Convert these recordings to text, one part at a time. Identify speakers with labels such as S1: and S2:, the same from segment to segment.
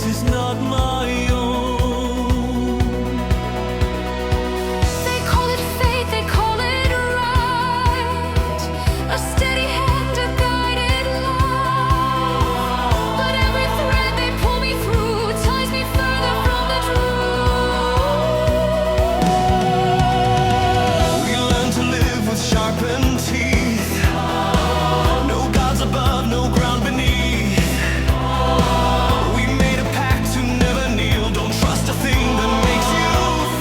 S1: voice is not my own.
S2: They call it fate, they call it right, a steady hand, a guided light. But every thread they pull me through ties me further from the truth.
S1: We learn to live with sharpened teeth. No gods above, no ground beneath. We made a pact to never kneel. Don't trust a thing that makes you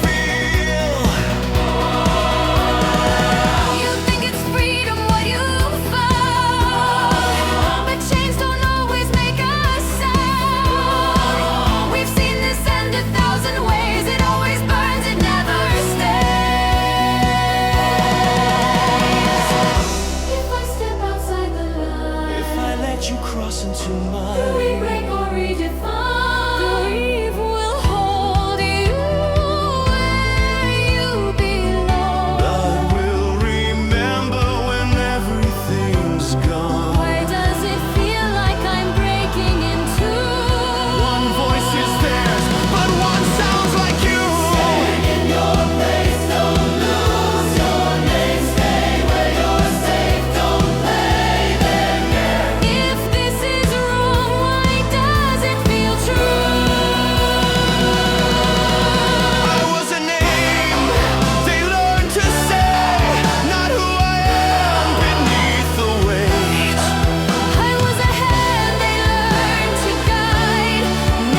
S1: feel.
S2: You think it's freedom what you found, but chains don't always make us sound. We've seen this end 1,000 ways. It always burns, it never stays. If I step outside the line,
S1: If I let you cross into
S2: do we
S1: mine,
S2: break or redefine? Grief will hold you where you belong.
S1: I will remember when everything's gone.
S2: Why does it feel like I'm breaking in two?
S1: One voice is theirs, but one sounds like you. Stand in your place, don't lose your name. Stay where you're safe, don't play their game.
S2: If this is wrong, why does it feel true?
S1: I was a name they learned to say, not who I am beneath the weight.
S2: I was a hand they learned to guide.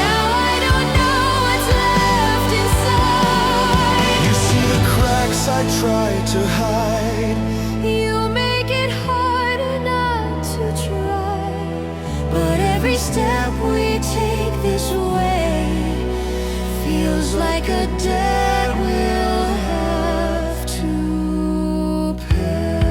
S2: Now I don't know what's left inside.
S1: You see the cracks I tried to hide.
S2: You make it harder not to try. But every step we take this way feels like a debt we'll have to pay.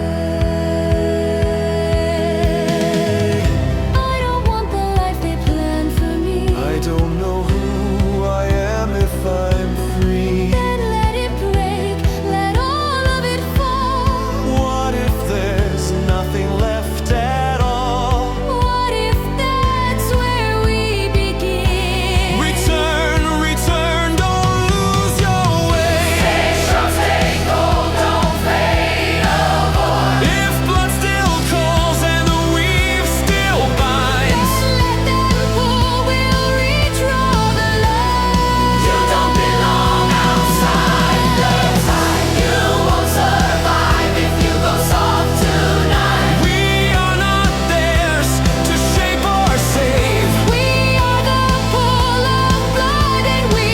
S2: I don't want the life they planned for me.
S1: I don't know who I am if I'm free.
S2: Then let it break, let all of it fall.
S1: What if there's nothing left at all?
S2: What if that's where we begin?
S1: Return, return, don't lose your way. Stay strong, stay gold, don't fade avoid. If blood still calls and the weave still binds,
S2: Let them pull, we'll redraw the line.
S1: you don't belong outside the time. You won't survive if you go soft tonight. We are not theirs to shape or save.
S2: We are the pool of blood and we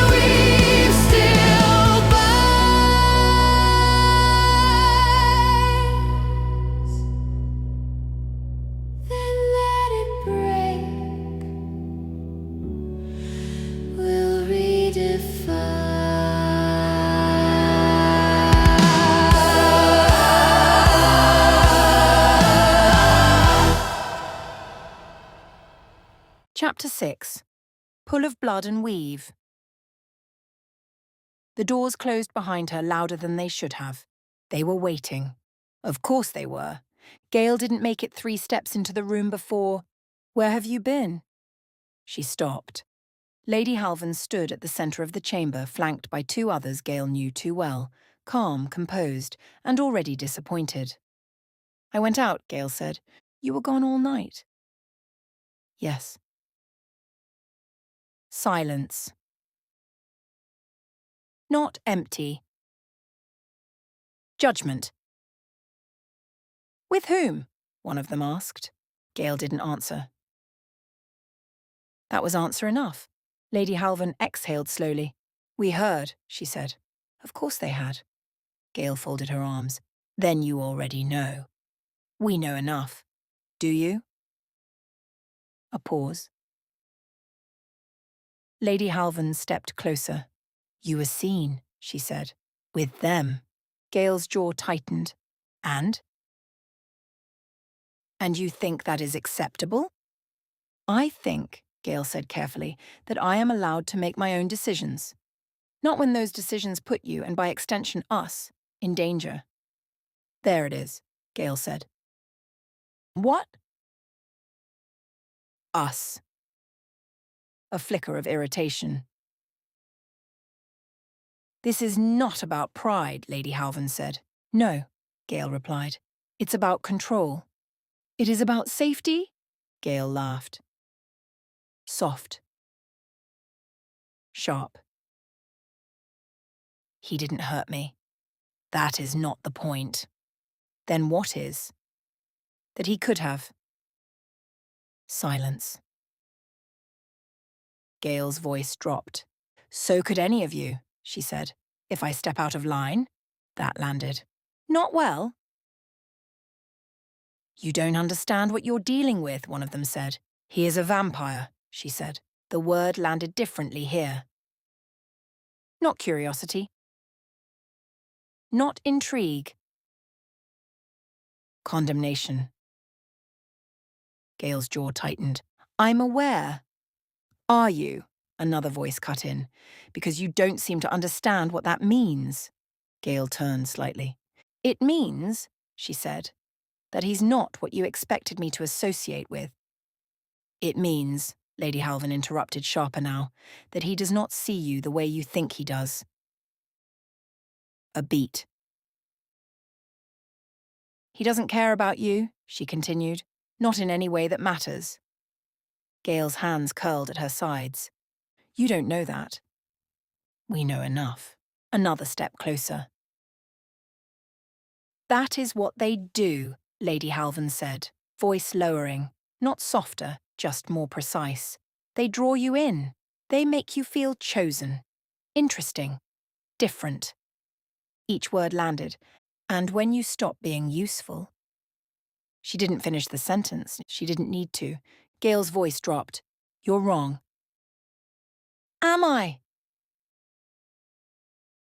S2: weave still binds. Then let it break. We'll redefine.
S3: Chapter 6. Pull of Blood and Weave. The doors closed behind her louder than they should have. They were waiting. Of course they were. Gale didn't make it 3 steps into the room before. Where have you been? She stopped. Lady Halvin stood at the centre of the chamber, flanked by 2 others Gale knew too well, calm, composed, and already disappointed. I went out, Gale said. You were gone all night. Yes. Silence. Not empty. Judgment. With whom? One of them asked. Gale didn't answer. That was answer enough. Lady Halvin exhaled slowly. We heard, she said. Of course they had. Gale folded her arms. Then you already know. We know enough. Do you? A pause. Lady Halvin stepped closer. You were seen, she said. With them. Gale's jaw tightened. And? And you think that is acceptable? I think Gale said carefully, that I am allowed to make my own decisions. Not when those decisions put you, and by extension us, in danger. There it is, Gale said. What? Us. A flicker of irritation. This is not about pride, Lady Halvin said. No, Gale replied. It's about control. It is about safety? Gale laughed. Soft. Sharp. He didn't hurt me. That is not the point. Then what is? That he could have. Silence. Gale's voice dropped. So could any of you, she said. If I step out of line, that landed. Not well. You don't understand what you're dealing with, one of them said. He is a vampire, she said. The word landed differently here. Not curiosity. Not intrigue. Condemnation. Gale's jaw tightened. I'm aware. Are you? Another voice cut in. Because you don't seem to understand what that means. Gale turned slightly. It means, she said, that he's not what you expected me to associate with. It means, Lady Halvin interrupted sharper now, that he does not see you the way you think he does. A beat. He doesn't care about you, she continued, not in any way that matters. Gale's hands curled at her sides. You don't know that. We know enough. Another step closer. That is what they do, Lady Halvin said, voice lowering, not softer, just more precise. They draw you in. They make you feel chosen. Interesting. Different. Each word landed. And when you stop being useful. She didn't finish the sentence. She didn't need to. Gale's voice dropped. You're wrong. Am I?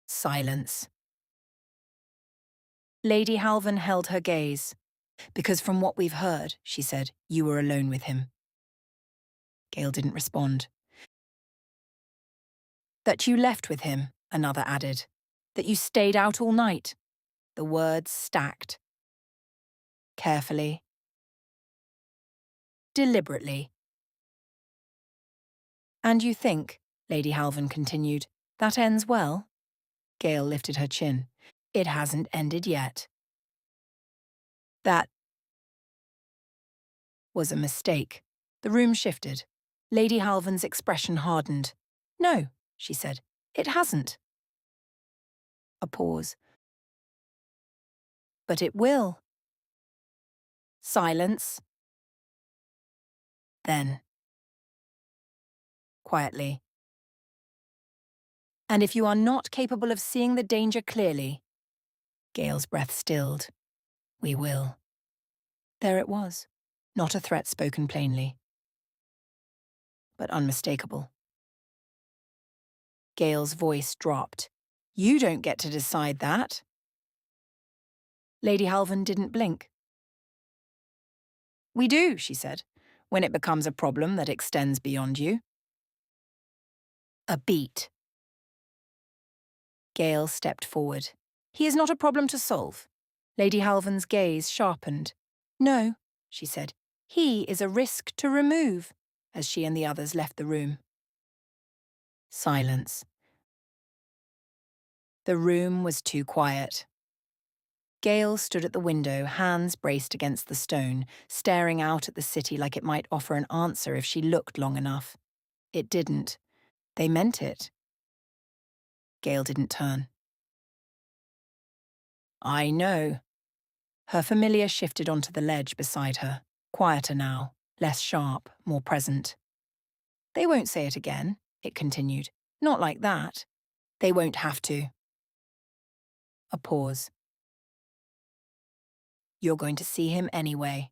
S3: Silence. Lady Halvin held her gaze. Because from what we've heard, she said, you were alone with him. Gale didn't respond. That you left with him, another added. That you stayed out all night. The words stacked. Carefully. Deliberately. And you think, Lady Halvin continued, that ends well? Gale lifted her chin. It hasn't ended yet. That was a mistake. The room shifted. Lady Halvin's expression hardened. No, she said, it hasn't. A pause. But it will. Silence. Then. Quietly. And if you are not capable of seeing the danger clearly, Gale's breath stilled, we will. There it was. Not a threat spoken plainly, but unmistakable. Gale's voice dropped. You don't get to decide that. Lady Halvin didn't blink. We do, she said, when it becomes a problem that extends beyond you. A beat. Gale stepped forward. He is not a problem to solve. Lady Halvin's gaze sharpened. No, she said, he is a risk to remove, as she and the others left the room. Silence. The room was too quiet. Gale stood at the window, hands braced against the stone, staring out at the city like it might offer an answer if she looked long enough. It didn't. They meant it. Gale didn't turn. I know. Her familiar shifted onto the ledge beside her, quieter now, less sharp, more present. They won't say it again, it continued. Not like that. They won't have to. A pause. You're going to see him anyway.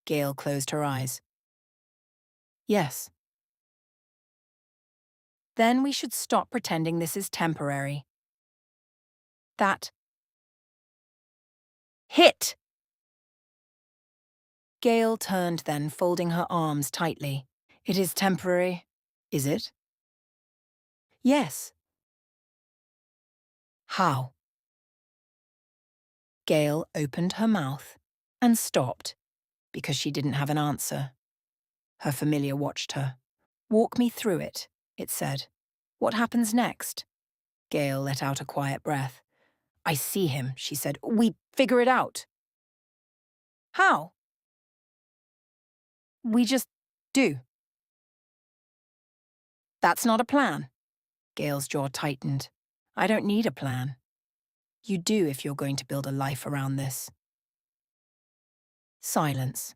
S3: Gale closed her eyes. Yes. Then we should stop pretending this is temporary. That. Hit! Gale turned then, folding her arms tightly. It is temporary, is it? Yes. How? Gale opened her mouth and stopped because she didn't have an answer. Her familiar watched her. Walk me through it, it said. What happens next? Gale let out a quiet breath. I see him, she said. We figure it out. How? We just do. That's not a plan. Gale's jaw tightened. I don't need a plan. You do if you're going to build a life around this. Silence.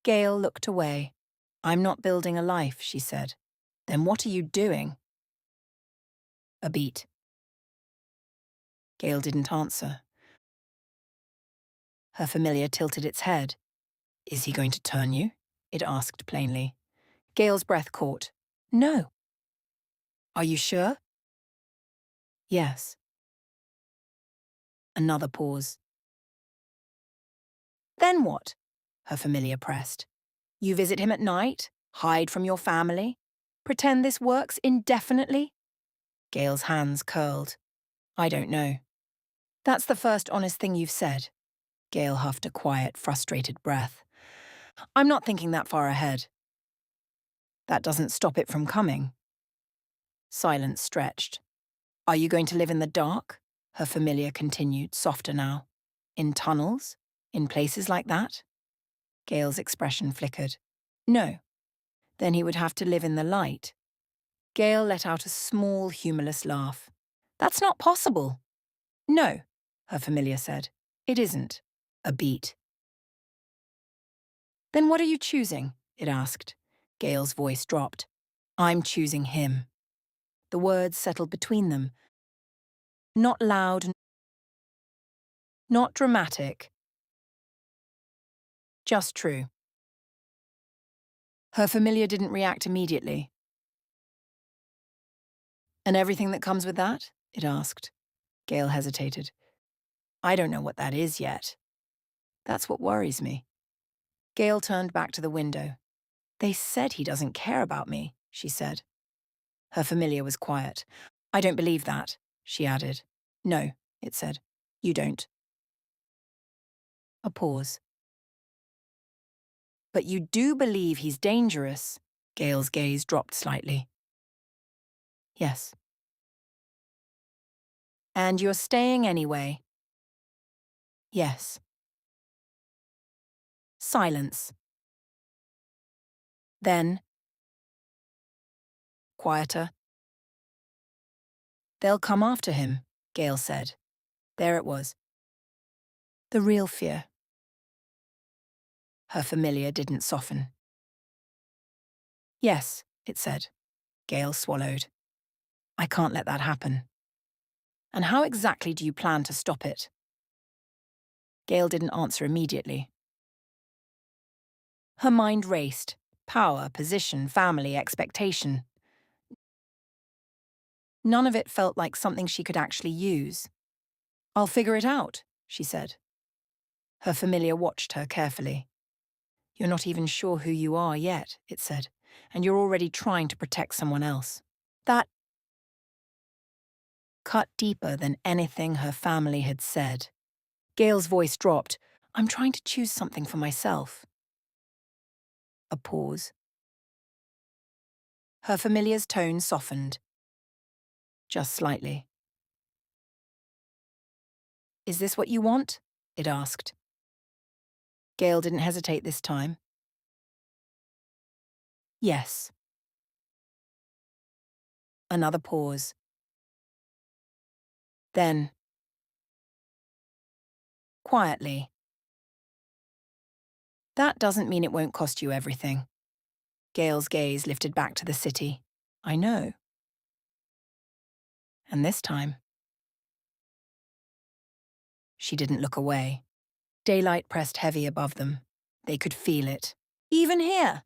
S3: Gale looked away. I'm not building a life, she said. Then what are you doing? A beat. Gale didn't answer. Her familiar tilted its head. Is he going to turn you? It asked plainly. Gale's breath caught. No. Are you sure? Yes. Another pause. Then what? Her familiar pressed. You visit him at night, hide from your family, pretend this works indefinitely? Gale's hands curled. I don't know. That's the first honest thing you've said. Gale huffed a quiet, frustrated breath. I'm not thinking that far ahead. That doesn't stop it from coming. Silence stretched. Are you going to live in the dark? Her familiar continued, softer now. In tunnels? In places like that? Gale's expression flickered. No. Then he would have to live in the light. Gale let out a small, humorless laugh. That's not possible. No, her familiar said. It isn't. A beat. Then what are you choosing? It asked. Gale's voice dropped. I'm choosing him. The words settled between them. Not loud, not dramatic. Just true. Her familiar didn't react immediately. And everything that comes with that? It asked. Gale hesitated. I don't know what that is yet. That's what worries me. Gale turned back to the window. They said he doesn't care about me, she said. Her familiar was quiet. I don't believe that, she added. No, it said. You don't. A pause. But you do believe he's dangerous? Gale's gaze dropped slightly. Yes. And you're staying anyway? Yes. Silence. Then, quieter. They'll come after him, Gale said. There it was. The real fear. Her familiar didn't soften. Yes, it said. Gale swallowed. I can't let that happen. And how exactly do you plan to stop it? Gale didn't answer immediately. Her mind raced. Power, position, family, expectation. None of it felt like something she could actually use. I'll figure it out, she said. Her familiar watched her carefully. You're not even sure who you are yet, it said, and you're already trying to protect someone else. That cut deeper than anything her family had said. Gale's voice dropped. I'm trying to choose something for myself. A pause. Her familiar's tone softened. Just slightly. Is this what you want? It asked. Gale didn't hesitate this time. Yes. Another pause. Then, quietly. That doesn't mean it won't cost you everything. Gale's gaze lifted back to the city. I know. And this time, she didn't look away. Daylight pressed heavy above them. They could feel it. Even here!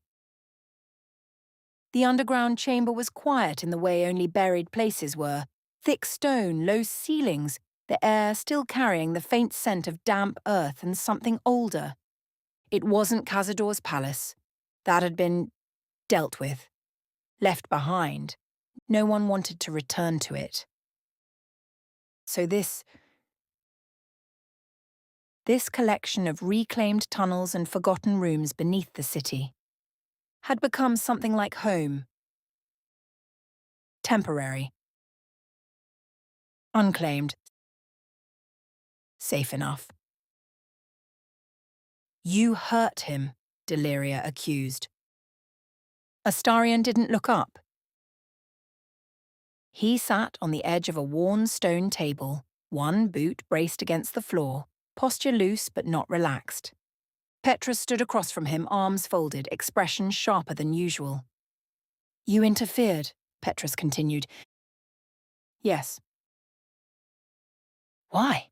S3: The underground chamber was quiet in the way only buried places were. Thick stone, low ceilings, the air still carrying the faint scent of damp earth and something older. It wasn't Cazador's palace. That had been dealt with, left behind. No one wanted to return to it. So this collection of reclaimed tunnels and forgotten rooms beneath the city had become something like home. Temporary. Unclaimed. Safe enough. You hurt him, Deliria accused. Astarion didn't look up. He sat on the edge of a worn stone table, one boot braced against the floor, posture loose but not relaxed. Petrus stood across from him, arms folded, expression sharper than usual. You interfered, Petrus continued. Yes. Why?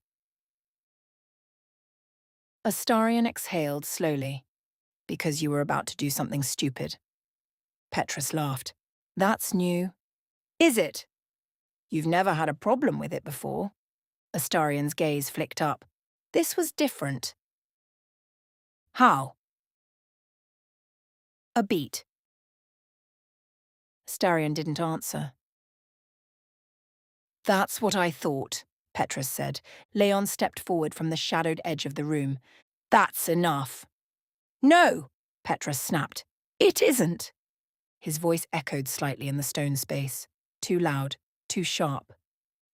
S3: Astarion exhaled slowly. Because you were about to do something stupid. Petrus laughed. That's new. Is it? You've never had a problem with it before. Astarion's gaze flicked up. This was different. How? A beat. Astarion didn't answer. That's what I thought, Petrus said. Leon stepped forward from the shadowed edge of the room. That's enough. No, Petrus snapped. It isn't. His voice echoed slightly in the stone space. Too loud, too sharp.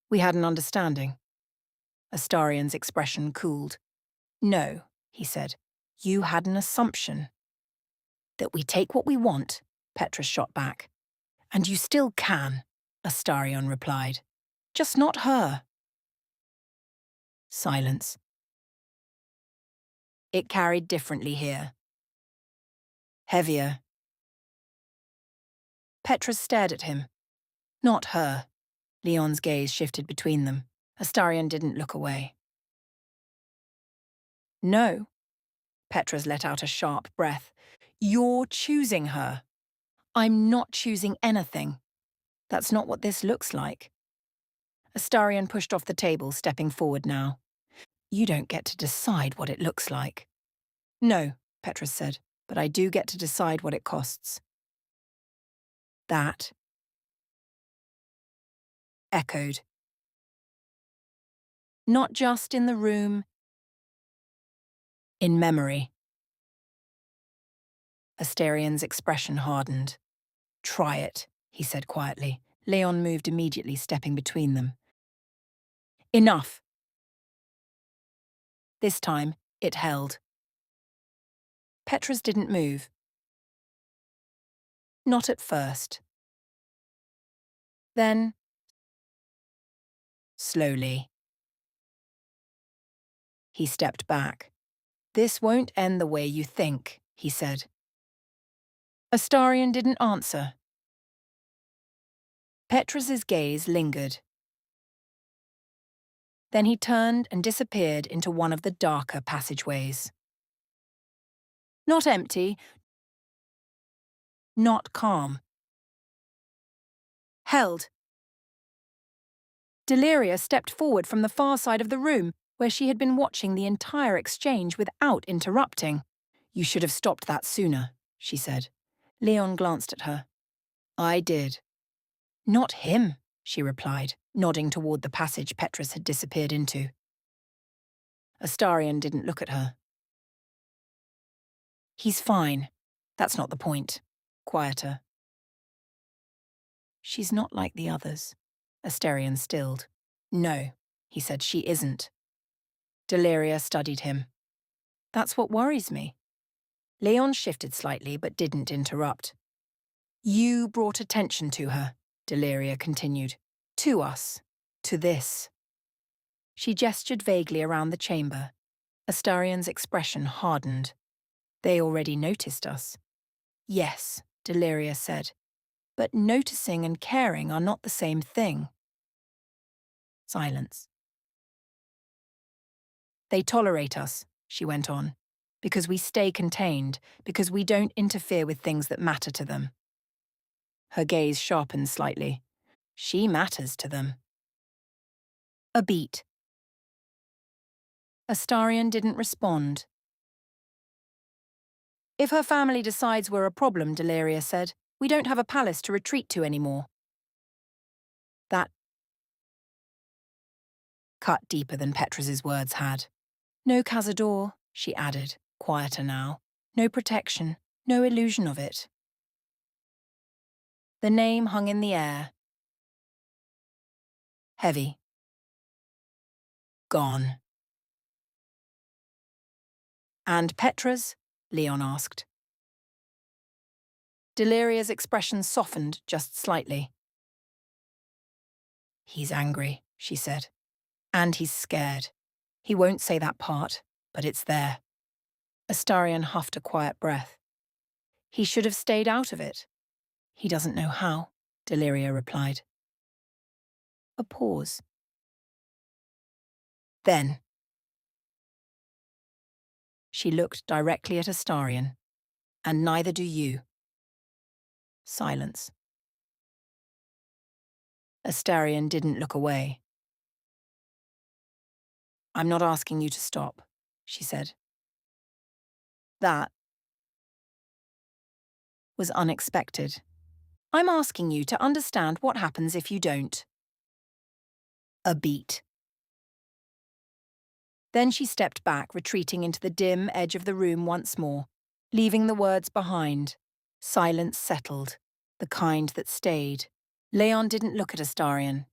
S3: We had an understanding. Astarion's expression cooled. No, he said. You had an assumption. That we take what we want, Petrus shot back. And you still can, Astarion replied. Just not her. Silence. It carried differently here. Heavier. Petrus stared at him. Not her. Leon's gaze shifted between them. Astarion didn't look away. No. Petrus let out a sharp breath. You're choosing her. I'm not choosing anything. That's not what this looks like. Astarion pushed off the table, stepping forward now. You don't get to decide what it looks like. No, Petrus said, but I do get to decide what it costs. That echoed. Not just in the room, in memory. Astarion's expression hardened. Try it, he said quietly. Leon moved immediately, stepping between them. Enough. This time, it held. Petrus didn't move. Not at first. Then, slowly, he stepped back. This won't end the way you think, he said. Astarion didn't answer. Petrus's gaze lingered. Then he turned and disappeared into one of the darker passageways. Not empty, not calm. Held. Deliria stepped forward from the far side of the room, where she had been watching the entire exchange without interrupting. You should have stopped that sooner, she said. Leon glanced at her. I did. Not him, she replied, nodding toward the passage Petrus had disappeared into. Astarion didn't look at her. He's fine. That's not the point. Quieter. She's not like the others. Astarion stilled. No, he said, she isn't. Deliria studied him. That's what worries me. Leon shifted slightly but didn't interrupt. You brought attention to her, Deliria continued. To us. To this. She gestured vaguely around the chamber. Astarion's expression hardened. They already noticed us. Yes, Deliria said. But noticing and caring are not the same thing. Silence. They tolerate us, she went on, because we stay contained, because we don't interfere with things that matter to them. Her gaze sharpened slightly. She matters to them. A beat. Astarion didn't respond. If her family decides we're a problem, Delaria said, we don't have a palace to retreat to anymore. That cut deeper than Petras's words had. No Cazador, she added, quieter now. No protection, no illusion of it. The name hung in the air. Heavy. Gone. And Petras? Leon asked. Deliria's expression softened just slightly. He's angry, she said. And he's scared. He won't say that part, but it's there. Astarion huffed a quiet breath. He should have stayed out of it. He doesn't know how, Deliria replied. A pause. Then. She looked directly at Astarion. And neither do you. Silence. Astarion didn't look away. I'm not asking you to stop, she said. That was unexpected. I'm asking you to understand what happens if you don't. A beat. Then she stepped back, retreating into the dim edge of the room once more, leaving the words behind. Silence settled, the kind that stayed. Leon didn't look at Astarion.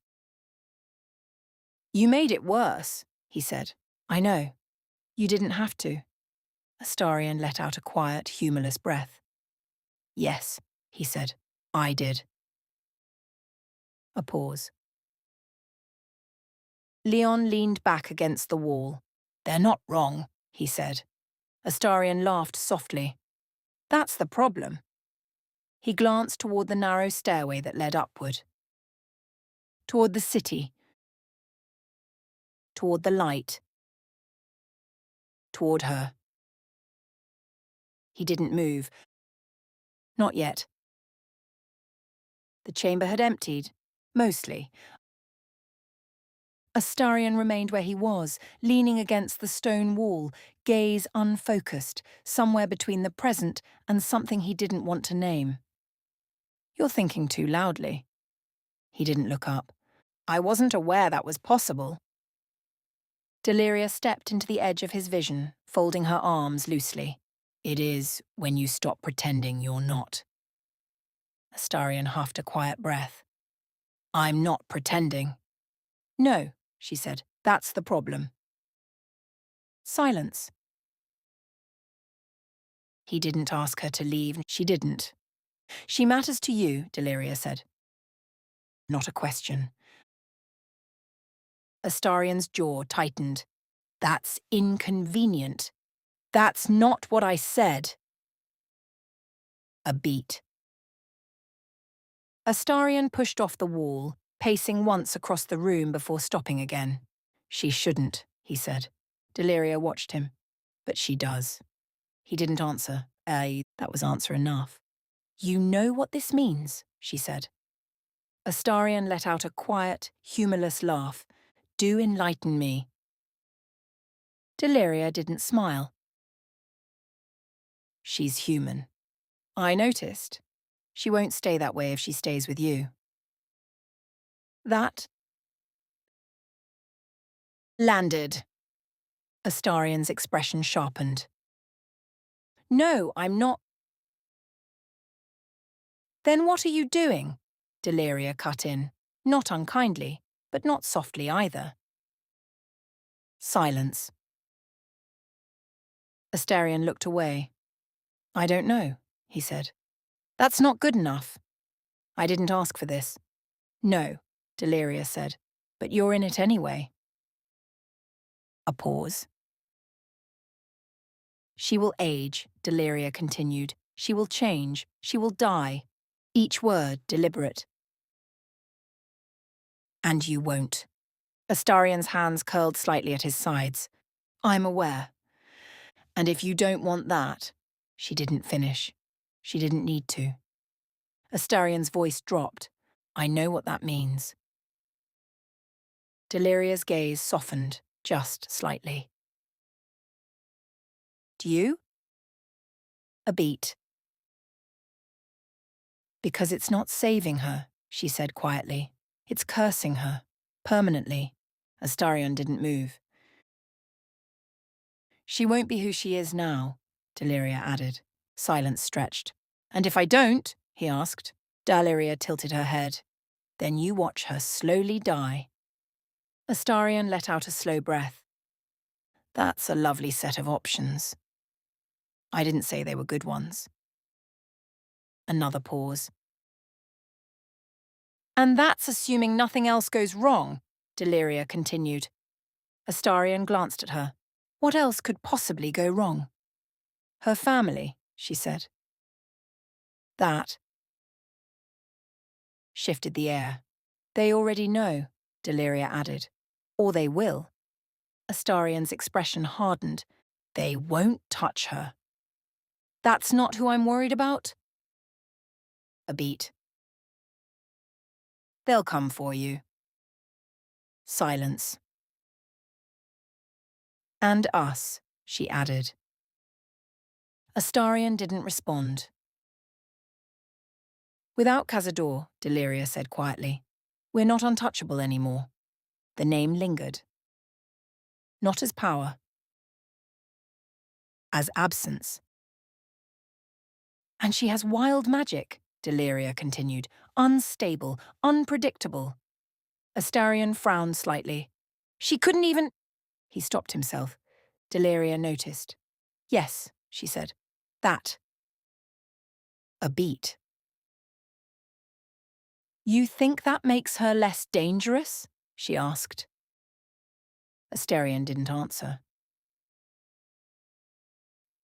S3: You made it worse, he said. I know. You didn't have to. Astarion let out a quiet, humorless breath. Yes, he said. I did. A pause. Leon leaned back against the wall. They're not wrong, he said. Astarion laughed softly. That's the problem. He glanced toward the narrow stairway that led upward. Toward the city. Toward the light. Toward her. He didn't move. Not yet. The chamber had emptied, mostly. Astarion remained where he was, leaning against the stone wall, gaze unfocused, somewhere between the present and something he didn't want to name. You're thinking too loudly. He didn't look up. I wasn't aware that was possible. Deliria stepped into the edge of his vision, folding her arms loosely. It is when you stop pretending you're not. Astarion huffed a quiet breath. I'm not pretending. No, she said. That's the problem. Silence. He didn't ask her to leave. She didn't. She matters to you, Deliria said. Not a question. Astarion's jaw tightened. That's inconvenient. That's not what I said. A beat. Astarion pushed off the wall, pacing once across the room before stopping again. She shouldn't, he said. Deliria watched him. But she does. He didn't answer. That was answer enough. You know what this means, she said. Astarion let out a quiet, humorless laugh. Do enlighten me. Deliria didn't smile. She's human. I noticed. She won't stay that way if she stays with you. That landed. Astarion's expression sharpened. No, I'm not. Then what are you doing? Deliria cut in, not unkindly, but not softly either. Silence. Astarion looked away. I don't know, he said. That's not good enough. I didn't ask for this. No, Deliria said, but you're in it anyway. A pause. She will age, Deliria continued. She will change. She will die. Each word deliberate. And you won't. Astarion's hands curled slightly at his sides. I'm aware. And if you don't want that, she didn't finish. She didn't need to. Astarion's voice dropped. I know what that means. Deliria's gaze softened, just slightly. Do you? A beat. Because it's not saving her, she said quietly. It's cursing her. Permanently. Astarion didn't move. She won't be who she is now, Deliria added. Silence stretched. And if I don't? He asked. Deliria tilted her head. Then you watch her slowly die. Astarion let out a slow breath. That's a lovely set of options. I didn't say they were good ones. Another pause. And that's assuming nothing else goes wrong, Deliria continued. Astarion glanced at her. What else could possibly go wrong? Her family, she said. That shifted the air. They already know, Deliria added. Or they will. Astarion's expression hardened. They won't touch her. That's not who I'm worried about? A beat. They'll come for you. Silence. And us, she added. Astarion didn't respond. Without Cazador, Deliria said quietly, we're not untouchable anymore. The name lingered. Not as power. As absence. And she has wild magic, Deliria continued. Unstable, unpredictable. Astarion frowned slightly. She couldn't even... He stopped himself. Deliria noticed. Yes, she said. That. A beat. You think that makes her less dangerous? She asked. Astarion didn't answer.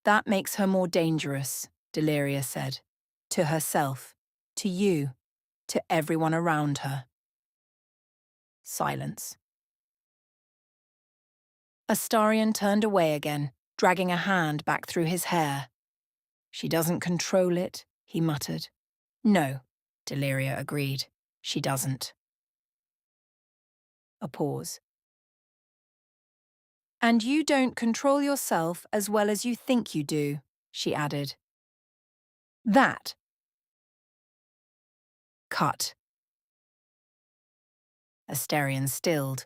S3: That makes her more dangerous, Deliria said. To herself, to you, to everyone around her. Silence. Astarion turned away again, dragging a hand back through his hair. She doesn't control it, he muttered. No, Deliria agreed. She doesn't. A pause. And you don't control yourself as well as you think you do, she added. That. Cut. Astarion stilled.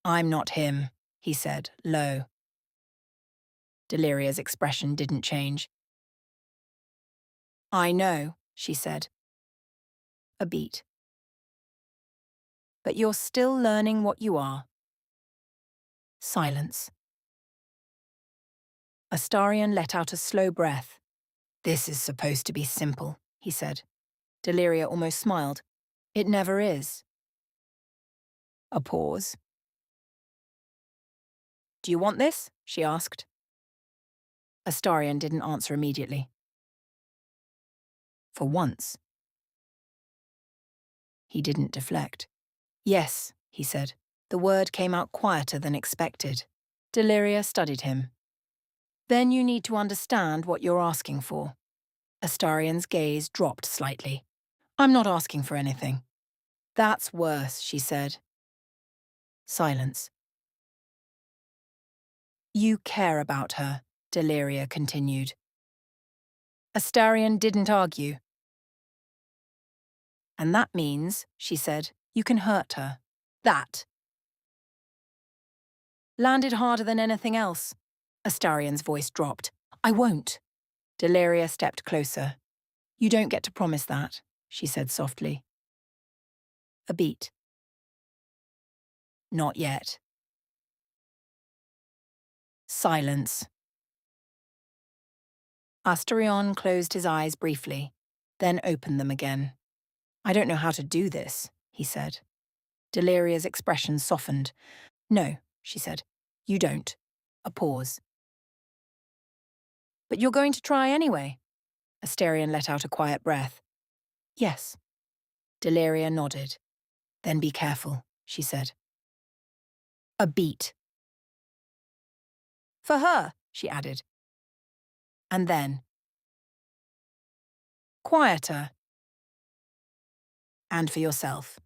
S3: I'm not him, he said, low. Deliria's expression didn't change. I know, she said. A beat. But you're still learning what you are. Silence. Astarion let out a slow breath. This is supposed to be simple, he said. Deliria almost smiled. It never is. A pause. Do you want this? She asked. Astarion didn't answer immediately. For once. He didn't deflect. Yes, he said. The word came out quieter than expected. Deliria studied him. Then you need to understand what you're asking for. Astarion's gaze dropped slightly. I'm not asking for anything. That's worse, she said. Silence. You care about her, Deliria continued. Astarion didn't argue. And that means, she said, you can hurt her. That. Landed harder than anything else. Astarion's voice dropped. I won't. Deliria stepped closer. You don't get to promise that, she said softly. A beat. Not yet. Silence. Astarion closed his eyes briefly, then opened them again. I don't know how to do this, he said. Deliria's expression softened. No, she said. You don't. A pause. But you're going to try anyway. Astarion let out a quiet breath. Yes. Deliria nodded. Then be careful, she said. A beat. For her, she added. And then. Quieter. And for yourself.